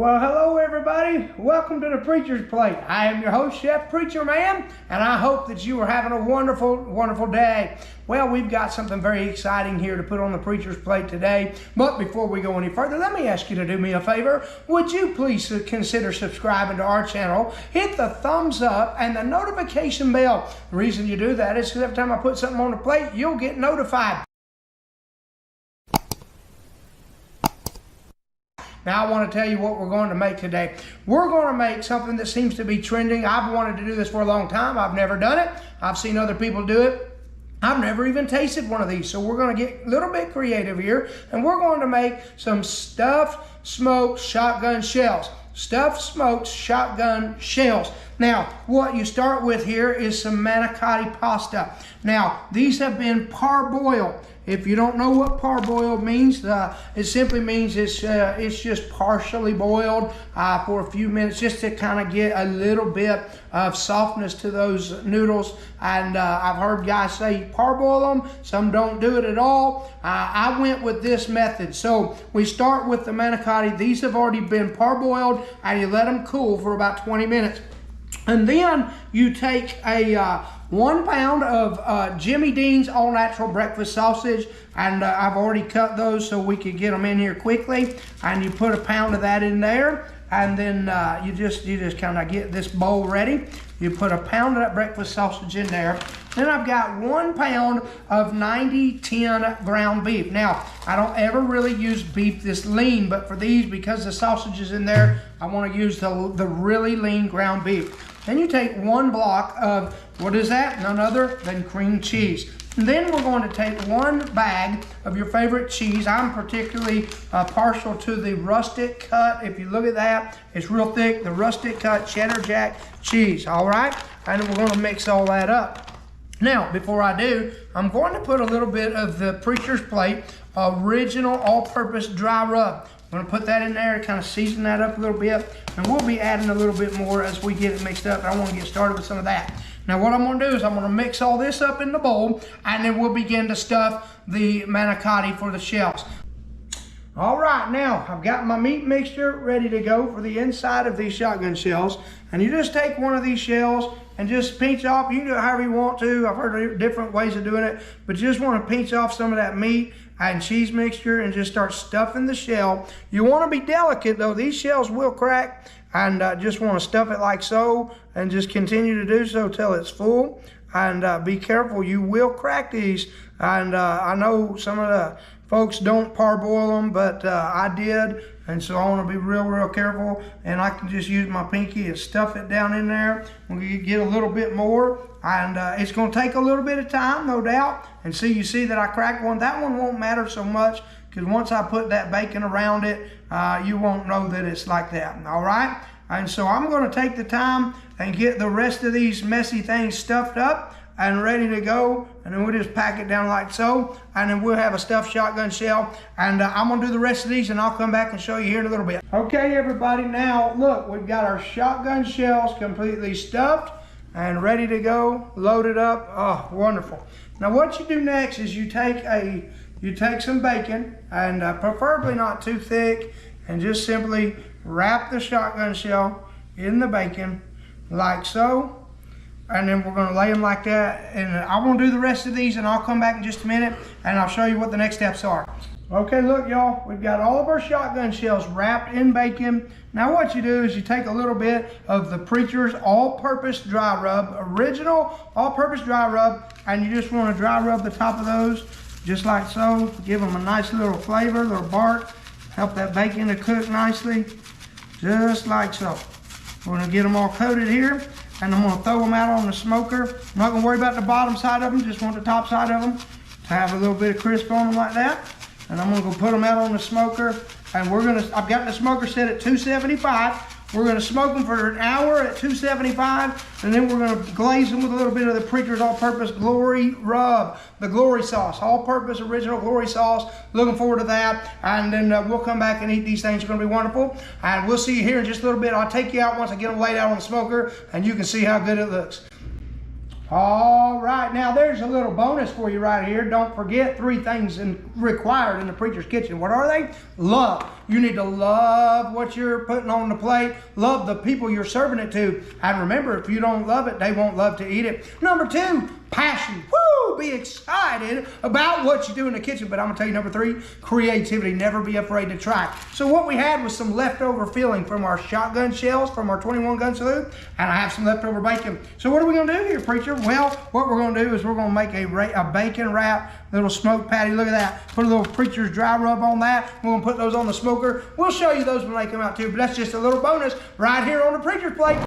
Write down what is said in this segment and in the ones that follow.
Well, hello everybody. Welcome to the Preacher's Plate. I am your host, Chef Preacher Man, and I hope that you are having a wonderful, wonderful day. Well, we've got something very exciting here to put on the Preacher's Plate today. But before we go any further, let me ask you to do me a favor. Would you please consider subscribing to our channel? Hit the thumbs up and the notification bell. The reason you do that is because every time I put something on the plate, you'll get notified. Now I want to tell you what we're going to make today. We're going to make something that seems to be trending. I've wanted to do this for a long time. I've never done it. I've seen other people do it. I've never even tasted one of these. So we're going to get a little bit creative here. And we're going to make some stuffed smoked shotgun shells. Stuffed smoked shotgun shells. Now, what you start with here is some manicotti pasta. Now, these have been parboiled. If you don't know what parboiled means, it simply means it's just partially boiled for a few minutes, just to kind of get a little bit of softness to those noodles. And I've heard guys say parboil them. Some don't do it at all. I went with this method. So we start with the manicotti. These have already been parboiled, and you let them cool for about 20 minutes. And then you take a 1 pound of Jimmy Dean's all natural breakfast sausage, and I've already cut those so we could get them in here quickly. And you put a pound of that in there, and then you just kind of get this bowl ready. You put a pound of that breakfast sausage in there. Then I've got 1 pound of 90-10 ground beef. Now, I don't ever really use beef this lean, but for these, because the sausage is in there, I want to use the really lean ground beef. Then you take 1 block of, what is that? None other than cream cheese. And then we're going to take 1 bag of your favorite cheese. I'm particularly partial to the rustic cut. If you look at that, it's real thick, the rustic cut cheddar jack cheese, all right? And we're going to mix all that up. Now, before I do, I'm going to put a little bit of the Preacher's Plate original all-purpose dry rub. I'm going to put that in there to kind of season that up a little bit, and we'll be adding a little bit more as we get it mixed up. I want to get started with some of that. Now what I'm going to do is I'm going to mix all this up in the bowl, and then we'll begin to stuff the manicotti for the shells. All right, now I've got my meat mixture ready to go for the inside of these shotgun shells. And you just take one of these shells and just pinch off. You can do it however you want to. I've heard of different ways of doing it, but you just want to pinch off some of that meat and cheese mixture and just start stuffing the shell. You want to be delicate though. These shells will crack, and just want to stuff it like so and just continue to do so till it's full. And be careful, you will crack these. And I know some of the folks don't parboil them, but I did, and so I want to be real careful. And I can just use my pinky and stuff it down in there. We get a little bit more, and it's going to take a little bit of time, no doubt. And see, you see that I cracked one. That one won't matter so much, because once I put that bacon around it, you won't know that it's like that, all right? And so I'm going to take the time and get the rest of these messy things stuffed up and ready to go, and then we'll just pack it down like so, and then we'll have a stuffed shotgun shell. And I'm gonna do the rest of these, and I'll come back and show you here in a little bit. Okay, everybody, now look, we've got our shotgun shells completely stuffed and ready to go, loaded up. Oh, wonderful. Now what you do next is you take some bacon, and preferably not too thick, and just simply wrap the shotgun shell in the bacon like so. And then we're going to lay them like that. And I want to do the rest of these, and I'll come back in just a minute and I'll show you what the next steps are. Okay, look y'all, we've got all of our shotgun shells wrapped in bacon. Now what you do is you take a little bit of the Preacher's all-purpose dry rub, original all-purpose dry rub, and you just want to dry rub the top of those just like so. Give them a nice little flavor, little bark, help that bacon to cook nicely, just like so. We're going to get them all coated here, and I'm going to throw them out on the smoker. I'm not going to worry about the bottom side of them, just want the top side of them to have a little bit of crisp on them like that. And I'm going to go put them out on the smoker, and I've got the smoker set at 275. We're going to smoke them for an hour at 275, and then we're going to glaze them with a little bit of the Preacher's all-purpose glory rub, the glory sauce, all-purpose original glory sauce. Looking forward to that, and then we'll come back and eat these things. It's going to be wonderful, and we'll see you here in just a little bit. I'll take you out once I get them laid out on the smoker, and you can see how good it looks. All right, now there's a little bonus for you right here. Don't forget 3 things required in the preacher's kitchen. What are they? Love. You need to love what you're putting on the plate. Love the people you're serving it to. And remember, if you don't love it, they won't love to eat it. Number 2, passion. Woo! Be excited about what you do in the kitchen. But I'm going to tell you number 3, creativity. Never be afraid to try. So what we had was some leftover filling from our shotgun shells, from our 21 gun salute. And I have some leftover bacon. So what are we going to do here, preacher? Well, what we're going to do is we're going to make a bacon wrap, little smoked patty. Look at that. Put a little preacher's dry rub on that. We're going to put those on the smoker. We'll show you those when they come out too, but that's just a little bonus right here on the preacher's plate.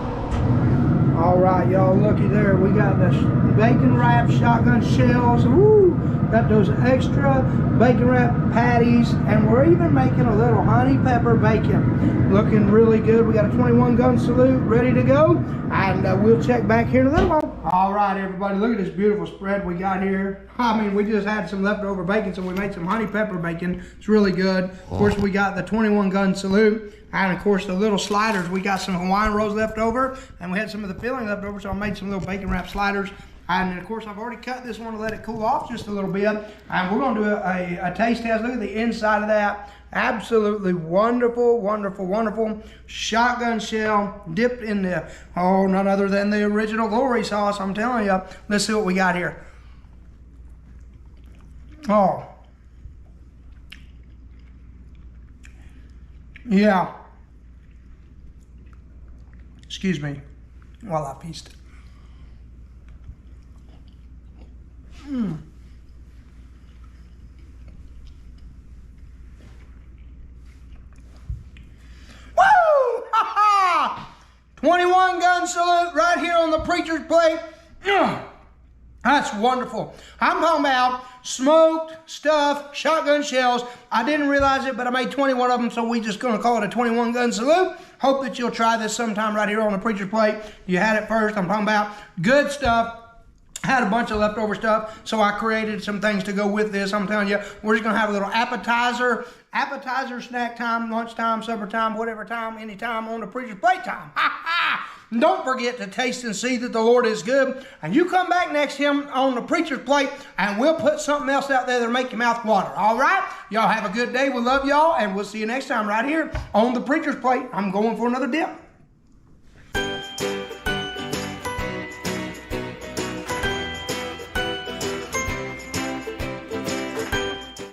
All right, y'all, looky there. We got the bacon wrap shotgun shells. Woo! Got those extra bacon wrap patties, and we're even making a little honey pepper bacon. Looking really good. We got a 21 gun salute ready to go, and we'll check back here in a little while. All right, everybody, look at this beautiful spread we got here. I mean, we just had some leftover bacon, so we made some honey pepper bacon. It's really good. Of course, we got the 21 gun salute. And of course, the little sliders, we got some Hawaiian rolls left over, and we had some of the filling left over, so I made some little bacon wrap sliders. And of course, I've already cut this one to let it cool off just a little bit. And we're gonna do a taste test. Look at the inside of that. Absolutely wonderful, wonderful, wonderful shotgun shell dipped in the, oh, none other than the original glory sauce, I'm telling you. Let's see what we got here. Oh. Yeah. Excuse me while I feast. Woo! Ha ha! 21 gun salute right here on the preacher's plate. That's wonderful. I'm talking about smoked, stuffed, shotgun shells. I didn't realize it, but I made 21 of them, so we're just going to call it a 21 gun salute. Hope that you'll try this sometime right here on the preacher's plate. You had it first. I'm talking about good stuff. Had a bunch of leftover stuff, so I created some things to go with this. I'm telling you, we're just going to have a little appetizer, snack time, lunchtime, supper time, whatever time, anytime on the preacher's plate time. Ha ha! Don't forget to taste and see that the Lord is good. And you come back next to him on the preacher's plate, and we'll put something else out there that'll make your mouth water. All right? Y'all have a good day. We love y'all, and we'll see you next time right here on the preacher's plate. I'm going for another dip.